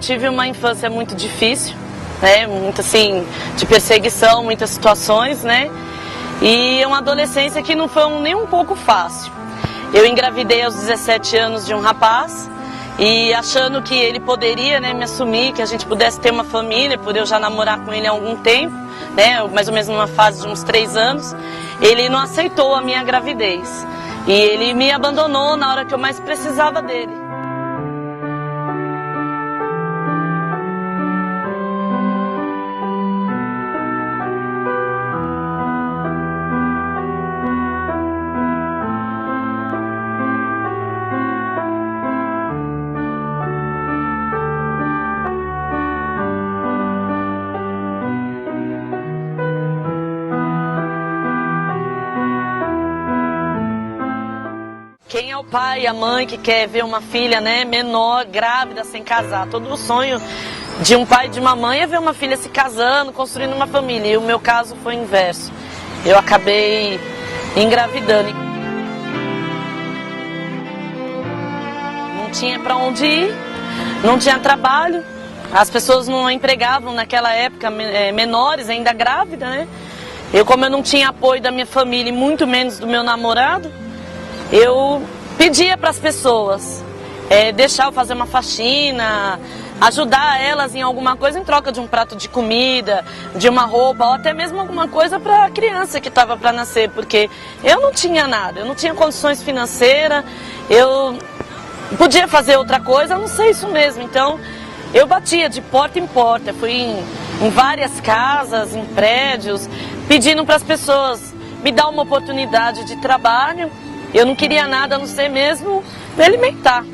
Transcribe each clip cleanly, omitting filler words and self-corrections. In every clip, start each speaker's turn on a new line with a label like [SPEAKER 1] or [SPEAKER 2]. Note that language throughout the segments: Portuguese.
[SPEAKER 1] tive uma infância muito difícil, né? Muito assim, de perseguição, muitas situações, né? E uma adolescência que não foi nem um pouco fácil. Eu engravidei aos 17 anos de um rapaz e achando que ele poderia, né, me assumir, que a gente pudesse ter uma família, por eu já namorar com ele há algum tempo, né? Mais ou menos numa fase de uns 3 anos, ele não aceitou a minha gravidez. E ele me abandonou na hora que eu mais precisava dele. Quem é o pai e a mãe que quer ver uma filha, né, menor, grávida, sem casar? Todo o sonho de um pai e de uma mãe é ver uma filha se casando, construindo uma família. E o meu caso foi o inverso. Eu acabei engravidando. Não tinha para onde ir, não tinha trabalho. As pessoas não empregavam naquela época menores, ainda grávida, né? Como eu não tinha apoio da minha família e muito menos do meu namorado, eu pedia para as pessoas deixar eu fazer uma faxina, ajudar elas em alguma coisa em troca de um prato de comida, de uma roupa, ou até mesmo alguma coisa para a criança que estava para nascer, porque eu não tinha nada, eu não tinha condições financeiras, eu podia fazer outra coisa, eu não sei isso mesmo. Então eu batia de porta em porta, fui em várias casas, em prédios, pedindo para as pessoas me dar uma oportunidade de trabalho. Eu não queria nada a não ser mesmo me alimentar.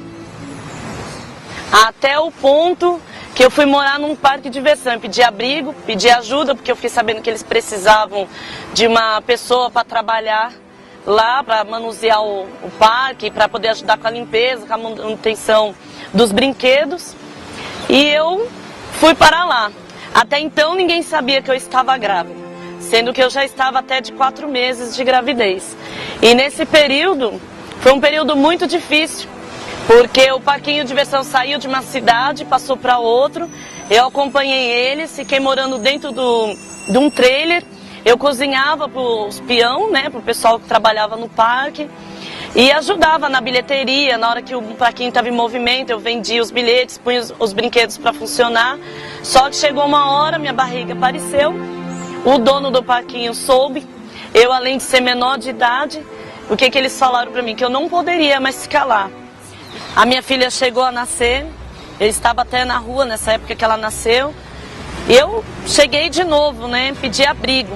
[SPEAKER 1] Até o ponto que eu fui morar num parque de diversão, pedi abrigo, pedi ajuda, porque eu fiquei sabendo que eles precisavam de uma pessoa para trabalhar lá, para manusear o parque, para poder ajudar com a limpeza, com a manutenção dos brinquedos. E eu fui para lá. Até então ninguém sabia que eu estava grávida, sendo que eu já estava até de 4 meses de gravidez. E nesse período, foi um período muito difícil, porque o parquinho de diversão saiu de uma cidade, passou para outro, eu acompanhei eles, fiquei morando dentro de um trailer, eu cozinhava para os peão, né, para o pessoal que trabalhava no parque, e ajudava na bilheteria. Na hora que o parquinho estava em movimento, eu vendia os bilhetes, punha os brinquedos para funcionar. Só que chegou uma hora, minha barriga apareceu, o dono do parquinho soube, eu além de ser menor de idade, o que eles falaram para mim? Que eu não poderia mais ficar lá. A minha filha chegou a nascer, eu estava até na rua nessa época que ela nasceu. Eu cheguei de novo, né, pedi abrigo.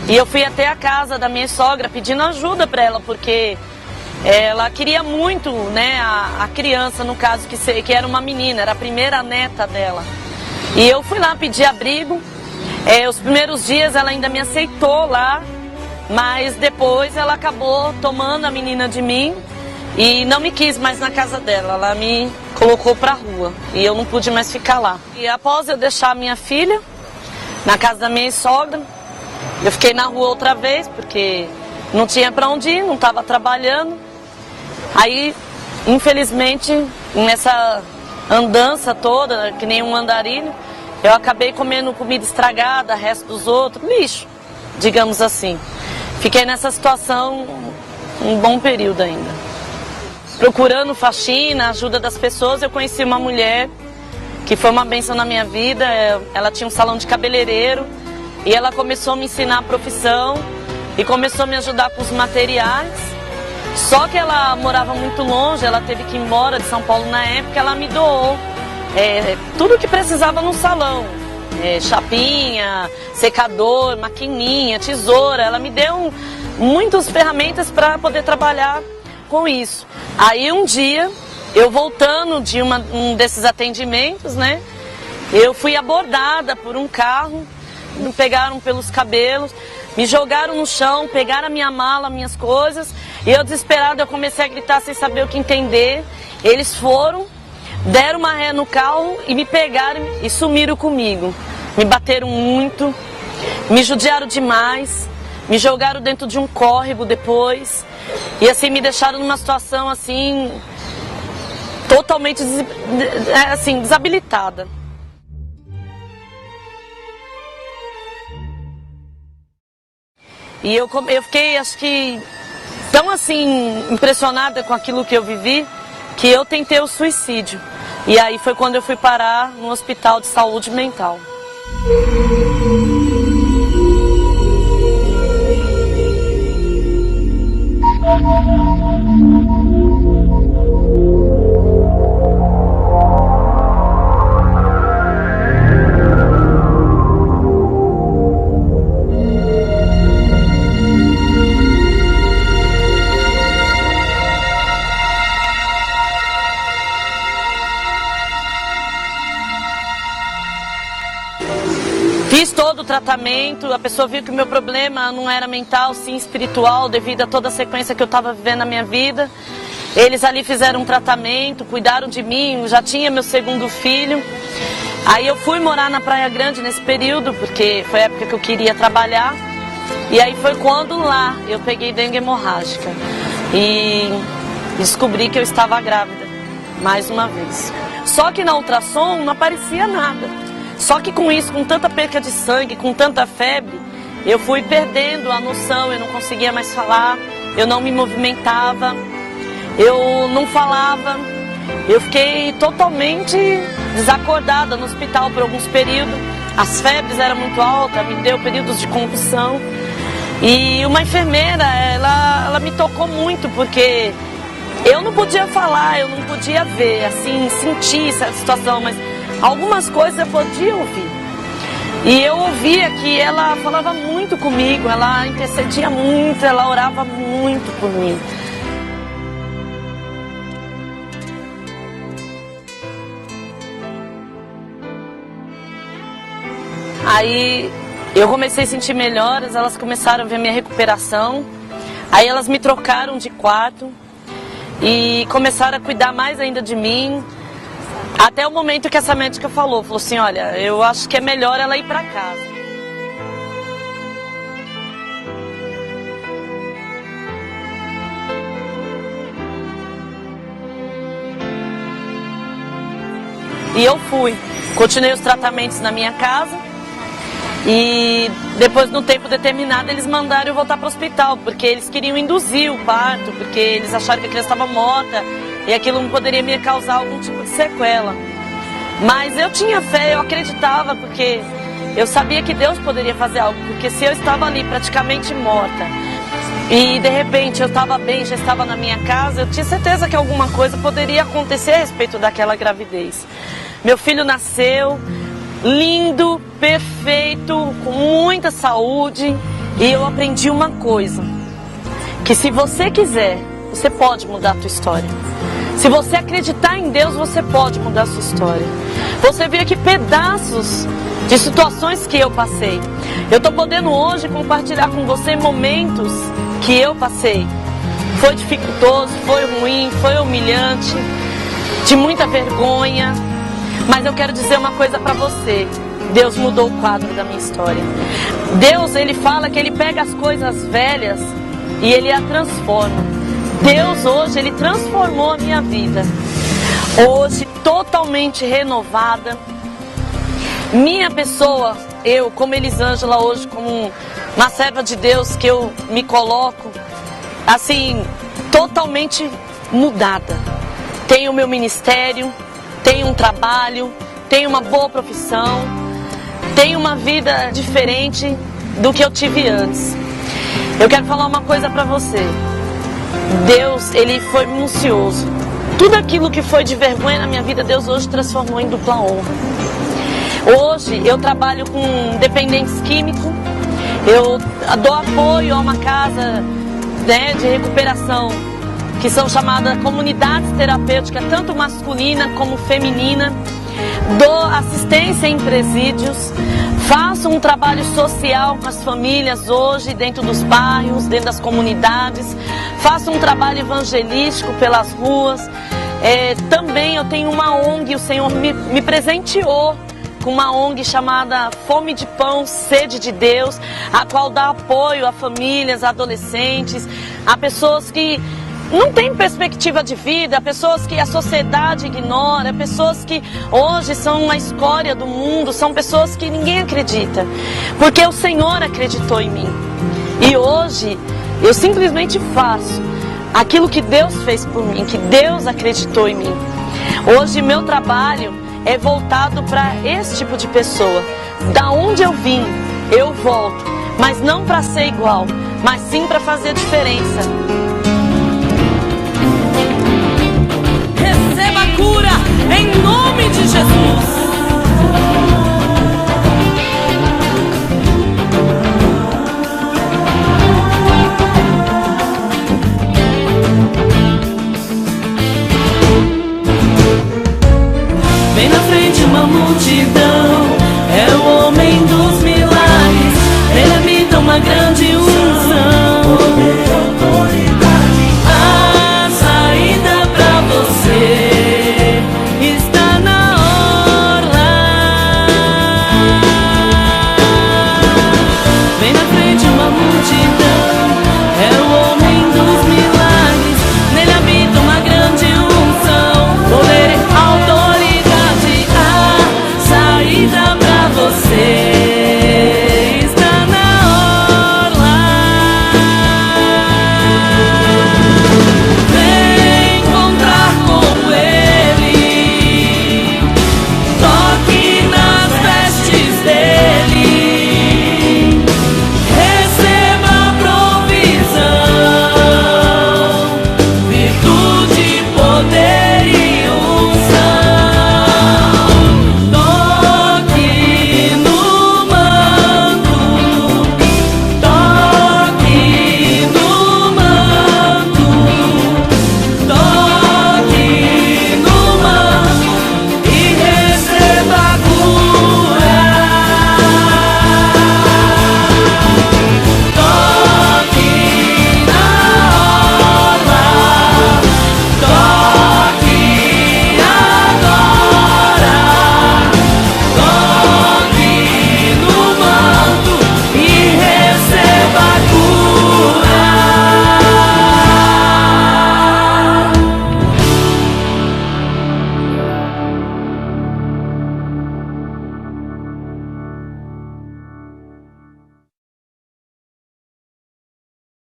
[SPEAKER 1] E eu fui até a casa da minha sogra pedindo ajuda para ela, porque ela queria muito, né, a criança, no caso, que era uma menina, era a primeira neta dela. E eu fui lá pedir abrigo. Os primeiros dias ela ainda me aceitou lá, mas depois ela acabou tomando a menina de mim e não me quis mais na casa dela. Ela me colocou pra rua e eu não pude mais ficar lá. E após eu deixar a minha filha na casa da minha sogra, eu fiquei na rua outra vez, porque não tinha pra onde ir, não estava trabalhando. Aí, infelizmente, nessa andança toda, que nem um andarilho, eu acabei comendo comida estragada, resto dos outros, lixo, digamos assim. Fiquei nessa situação um bom período ainda. Procurando faxina, ajuda das pessoas, eu conheci uma mulher que foi uma bênção na minha vida. Ela tinha um salão de cabeleireiro e ela começou a me ensinar a profissão e começou a me ajudar com os materiais. Só que ela morava muito longe, ela teve que ir embora de São Paulo na época, ela me doou tudo que precisava no salão. Chapinha, secador, maquininha, tesoura. Ela me deu muitas ferramentas para poder trabalhar com isso. Aí um dia, eu voltando de um desses atendimentos, né, eu fui abordada por um carro, me pegaram pelos cabelos, me jogaram no chão, pegaram a minha mala, minhas coisas, e eu desesperada, eu comecei a gritar sem saber o que entender. Eles foram, deram uma ré no carro e me pegaram e sumiram comigo. Me bateram muito, me judiaram demais, me jogaram dentro de um córrego depois, e assim me deixaram numa situação assim, totalmente assim, desabilitada. E eu fiquei, acho que, tão assim, impressionada com aquilo que eu vivi, que eu tentei o suicídio. E aí foi quando eu fui parar no hospital de saúde mental. Fiz todo o tratamento, a pessoa viu que o meu problema não era mental, sim espiritual, devido a toda a sequência que eu estava vivendo na minha vida. Eles ali fizeram um tratamento, cuidaram de mim, eu já tinha meu segundo filho. Aí eu fui morar na Praia Grande nesse período, porque foi a época que eu queria trabalhar. E aí foi quando lá eu peguei dengue hemorrágica e descobri que eu estava grávida, mais uma vez. Só que na ultrassom não aparecia nada. Só que com isso, com tanta perca de sangue, com tanta febre, eu fui perdendo a noção, eu não conseguia mais falar, eu não me movimentava, eu não falava, eu fiquei totalmente desacordada no hospital por alguns períodos, as febres eram muito altas, me deu períodos de convulsão. E uma enfermeira, ela me tocou muito, porque eu não podia falar, eu não podia ver, assim, sentir essa situação, mas algumas coisas eu podia ouvir. E eu ouvia que ela falava muito comigo, ela intercedia muito, ela orava muito por mim. Aí eu comecei a sentir melhoras, elas começaram a ver minha recuperação. Aí elas me trocaram de quarto e começaram a cuidar mais ainda de mim. Até o momento que essa médica falou assim, olha, eu acho que é melhor ela ir para casa. E eu fui, continuei os tratamentos na minha casa e depois, no tempo determinado, eles mandaram eu voltar para o hospital, porque eles queriam induzir o parto, porque eles acharam que a criança estava morta e aquilo não poderia me causar algum tipo de sequela. Mas eu tinha fé, eu acreditava, porque eu sabia que Deus poderia fazer algo, porque se eu estava ali praticamente morta e de repente eu estava bem, já estava na minha casa, eu tinha certeza que alguma coisa poderia acontecer a respeito daquela gravidez. Meu filho nasceu lindo, perfeito, com muita saúde, e eu aprendi uma coisa, que se você quiser, você pode mudar a tua história. Se você acreditar em Deus, você pode mudar a sua história. Você vê aqui pedaços de situações que eu passei. Eu estou podendo hoje compartilhar com você momentos que eu passei. Foi dificultoso, foi ruim, foi humilhante, de muita vergonha. Mas eu quero dizer uma coisa para você. Deus mudou o quadro da minha história. Deus, Ele fala que Ele pega as coisas velhas e Ele a transforma. Deus hoje, Ele transformou a minha vida. Hoje, totalmente renovada. Minha pessoa, eu como Elisângela hoje, como uma serva de Deus que eu me coloco, assim, totalmente mudada. Tenho o meu ministério, tenho um trabalho, tenho uma boa profissão, tenho uma vida diferente do que eu tive antes. Eu quero falar uma coisa para você. Deus, Ele foi minucioso. Tudo aquilo que foi de vergonha na minha vida, Deus hoje transformou em dupla honra. Hoje eu trabalho com dependentes químicos, eu dou apoio a uma casa, né, de recuperação, que são chamadas comunidades terapêuticas, tanto masculina como feminina. Dou assistência em presídios, faço um trabalho social com as famílias hoje, dentro dos bairros, dentro das comunidades. Faço um trabalho evangelístico pelas ruas. Também eu tenho uma ONG, o Senhor me presenteou com uma ONG chamada Fome de Pão, Sede de Deus, a qual dá apoio a famílias, a adolescentes, a pessoas que não têm perspectiva de vida, pessoas que a sociedade ignora, pessoas que hoje são uma escória do mundo, são pessoas que ninguém acredita, porque o Senhor acreditou em mim. E hoje eu simplesmente faço aquilo que Deus fez por mim, que Deus acreditou em mim. Hoje meu trabalho é voltado para esse tipo de pessoa. Da onde eu vim, eu volto, mas não para ser igual, mas sim para fazer diferença.
[SPEAKER 2] Receba a cura em nome de Jesus. Vem na frente uma multidão, é o homem dos milagres, ele habita uma grande unção.